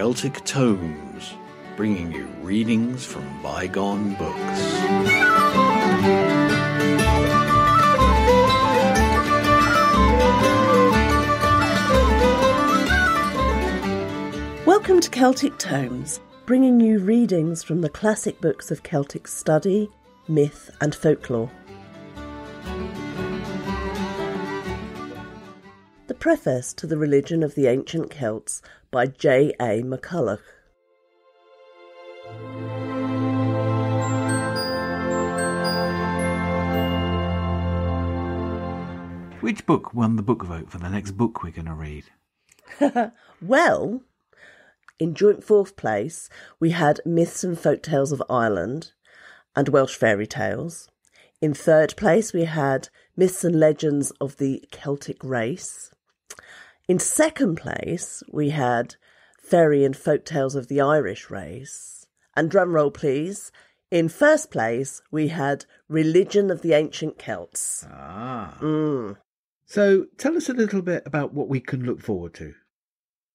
Celtic Tomes, bringing you readings from bygone books. Welcome to Celtic Tomes, bringing you readings from the classic books of Celtic study, myth and folklore. The Preface to the Religion of the Ancient Celts by J. A. MacCulloch. Which book won the book vote for the next book we're going to read? Well, in joint fourth place, we had Myths and Folktales of Ireland and Welsh Fairy Tales. In third place, we had Myths and Legends of the Celtic Race. In second place, we had Fairy and Folktales of the Irish Race. And drumroll please, in first place, we had Religion of the Ancient Celts. So tell us a little bit about what we can look forward to.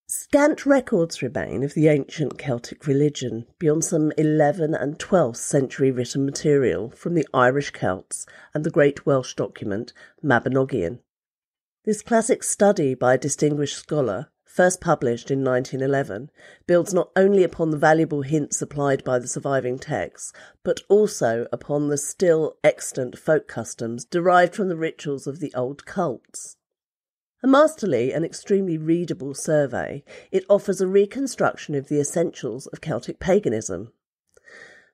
Scant records remain of the ancient Celtic religion beyond some 11th and 12th century written material from the Irish Celts and the great Welsh document Mabinogion. This classic study by a distinguished scholar, first published in 1911, builds not only upon the valuable hints supplied by the surviving texts, but also upon the still extant folk customs derived from the rituals of the old cults. A masterly and extremely readable survey, it offers a reconstruction of the essentials of Celtic paganism.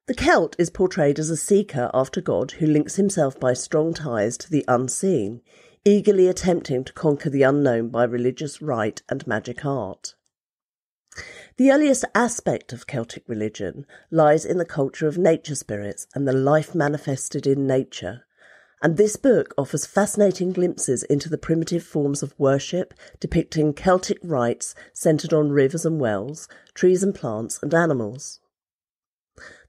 The Celt is portrayed as a seeker after God who links himself by strong ties to the unseen, eagerly attempting to conquer the unknown by religious rite and magic art. The earliest aspect of Celtic religion lies in the culture of nature spirits and the life manifested in nature, and this book offers fascinating glimpses into the primitive forms of worship, depicting Celtic rites centred on rivers and wells, trees and plants and animals.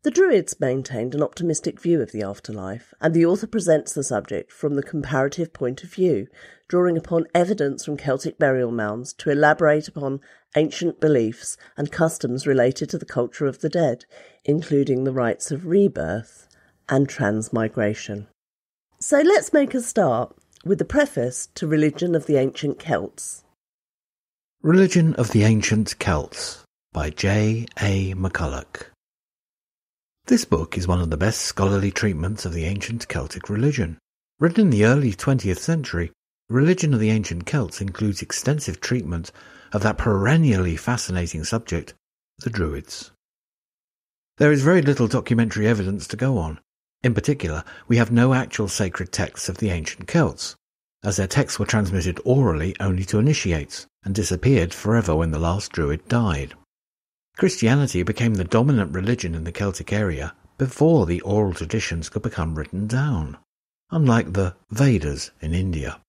The Druids maintained an optimistic view of the afterlife, and the author presents the subject from the comparative point of view, drawing upon evidence from Celtic burial mounds to elaborate upon ancient beliefs and customs related to the culture of the dead, including the rites of rebirth and transmigration. So let's make a start with the preface to Religion of the Ancient Celts. Religion of the Ancient Celts by J. A. MacCulloch. This book is one of the best scholarly treatments of the ancient Celtic religion. Written in the early 20th century, Religion of the Ancient Celts includes extensive treatment of that perennially fascinating subject, the Druids. There is very little documentary evidence to go on. In particular, we have no actual sacred texts of the ancient Celts, as their texts were transmitted orally only to initiates, and disappeared forever when the last Druid died. Christianity became the dominant religion in the Celtic area before the oral traditions could become written down, unlike the Vedas in India.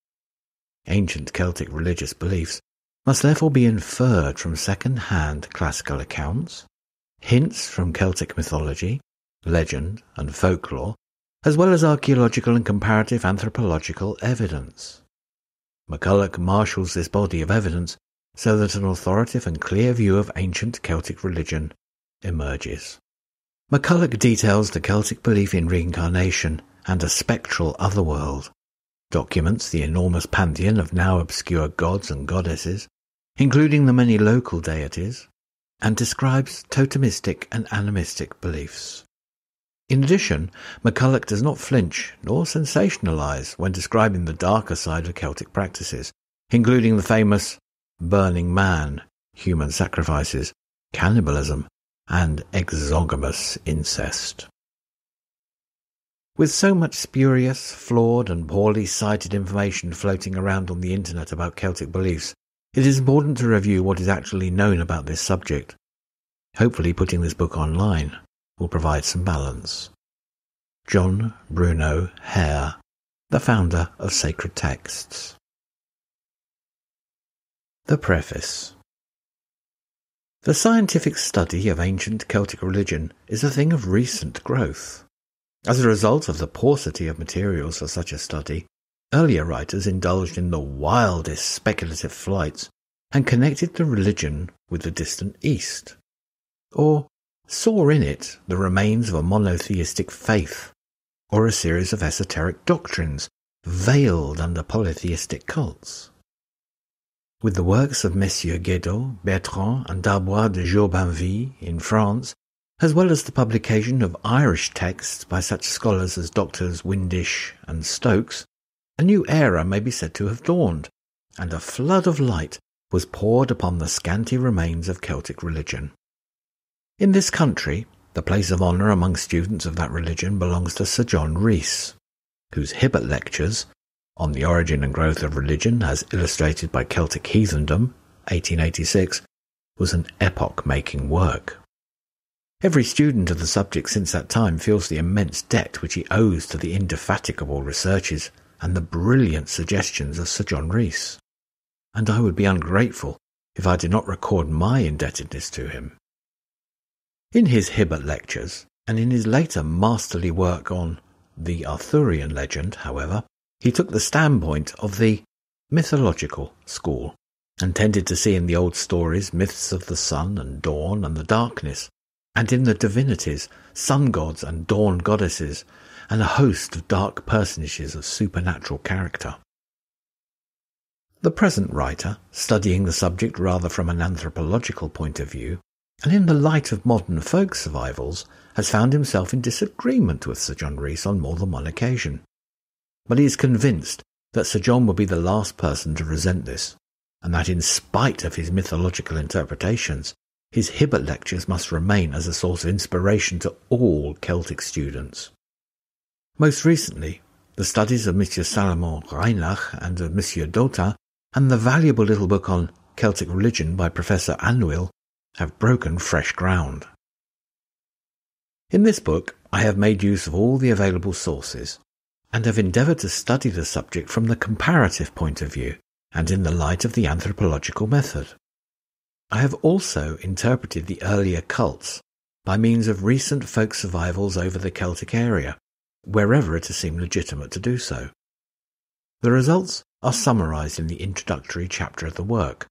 Ancient Celtic religious beliefs must therefore be inferred from second-hand classical accounts, hints from Celtic mythology, legend and folklore, as well as archaeological and comparative anthropological evidence. MacCulloch marshals this body of evidence so that an authoritative and clear view of ancient Celtic religion emerges. MacCulloch details the Celtic belief in reincarnation and a spectral otherworld, documents the enormous pantheon of now obscure gods and goddesses, including the many local deities, and describes totemistic and animistic beliefs. In addition, MacCulloch does not flinch nor sensationalise when describing the darker side of Celtic practices, including the famous burning man, human sacrifices, cannibalism, and exogamous incest. With so much spurious, flawed, and poorly cited information floating around on the internet about Celtic beliefs, it is important to review what is actually known about this subject. Hopefully putting this book online will provide some balance. John Bruno Hare, the founder of Sacred Texts. The Preface. The scientific study of ancient Celtic religion is a thing of recent growth. As a result of the paucity of materials for such a study, earlier writers indulged in the wildest speculative flights and connected the religion with the distant East, or saw in it the remains of a monotheistic faith, or a series of esoteric doctrines veiled under polytheistic cults. With the works of Messieurs Gaidoz, Bertrand and Darbois de Jubainville in France, as well as the publication of Irish texts by such scholars as Doctors Windisch and Stokes, a new era may be said to have dawned, and a flood of light was poured upon the scanty remains of Celtic religion. In this country, the place of honour among students of that religion belongs to Sir John Rhŷs, whose Hibbert Lectures, on the Origin and Growth of Religion as Illustrated by Celtic Heathendom, 1886, was an epoch-making work. Every student of the subject since that time feels the immense debt which he owes to the indefatigable researches and the brilliant suggestions of Sir John Rhys, and I would be ungrateful if I did not record my indebtedness to him. In his Hibbert Lectures, and in his later masterly work on the Arthurian legend, however, he took the standpoint of the mythological school, and tended to see in the old stories myths of the sun and dawn and the darkness, and in the divinities sun gods and dawn goddesses, and a host of dark personages of supernatural character. The present writer, studying the subject rather from an anthropological point of view, and in the light of modern folk survivals, has found himself in disagreement with Sir John Rhys on more than one occasion. But he is convinced that Sir John will be the last person to resent this, and that in spite of his mythological interpretations, his Hibbert Lectures must remain as a source of inspiration to all Celtic students. Most recently, the studies of Monsieur Salomon Reinach and of Monsieur Dottin, and the valuable little book on Celtic religion by Professor Anwyl, have broken fresh ground. In this book, I have made use of all the available sources, and have endeavoured to study the subject from the comparative point of view, and in the light of the anthropological method. I have also interpreted the earlier cults by means of recent folk survivals over the Celtic area, wherever it has seemed legitimate to do so. The results are summarised in the introductory chapter of the work,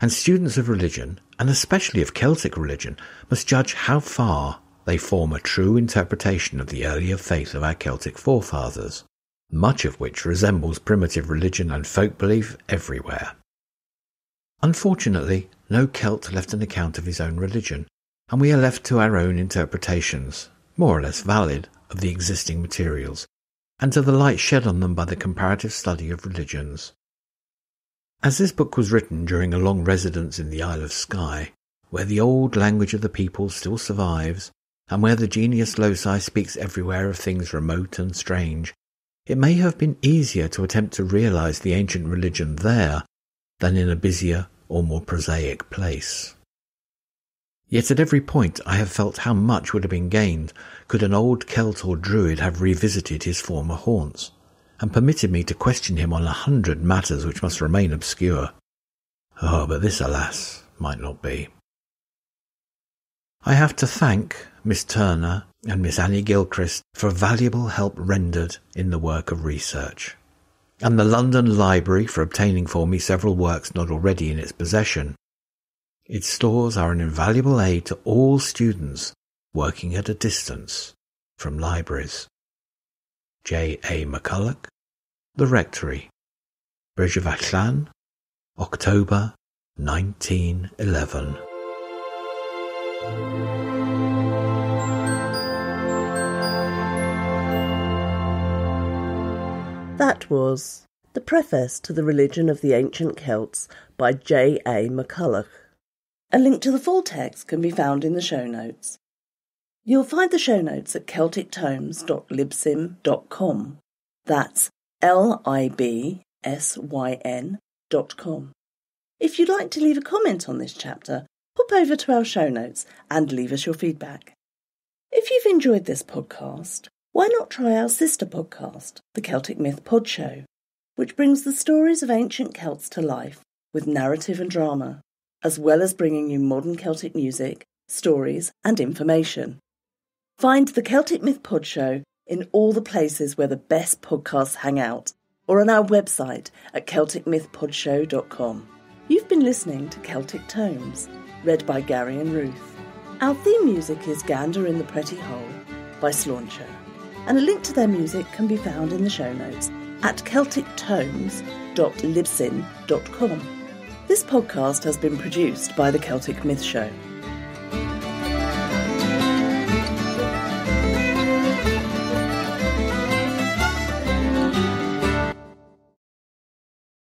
and students of religion, and especially of Celtic religion, must judge how far they form a true interpretation of the earlier faith of our Celtic forefathers, much of which resembles primitive religion and folk belief everywhere. Unfortunately, no Celt left an account of his own religion, and we are left to our own interpretations, more or less valid, of the existing materials, and to the light shed on them by the comparative study of religions. As this book was written during a long residence in the Isle of Skye, where the old language of the people still survives, and where the genius loci speaks everywhere of things remote and strange, it may have been easier to attempt to realise the ancient religion there than in a busier or more prosaic place. Yet at every point I have felt how much would have been gained could an old Celt or Druid have revisited his former haunts, and permitted me to question him on 100 matters which must remain obscure. Oh, but this, alas, might not be. I have to thank Miss Turner and Miss Annie Gilchrist for valuable help rendered in the work of research, and the London Library for obtaining for me several works not already in its possession. Its stores are an invaluable aid to all students working at a distance from libraries. J. A. McCulloch, The Rectory, Bridgevachlan, October 1911. That was The Preface to the Religion of the Ancient Celts by J. A. MacCulloch. A link to the full text can be found in the show notes. You'll find the show notes at celtictomes.libsyn.com. That's libsyn.com. If you'd like to leave a comment on this chapter, pop over to our show notes and leave us your feedback. If you've enjoyed this podcast, why not try our sister podcast, The Celtic Myth Pod Show, which brings the stories of ancient Celts to life with narrative and drama, as well as bringing you modern Celtic music, stories and information. Find The Celtic Myth Pod Show in all the places where the best podcasts hang out, or on our website at celticmythpodshow.com. You've been been listening to Celtic Tomes, read by Gary and Ruth. Our theme music is Gander in the Pratie Hole by Sláinte, and a link to their music can be found in the show notes at celtictomes.libsyn.com. This podcast has been produced by the Celtic Myth Show.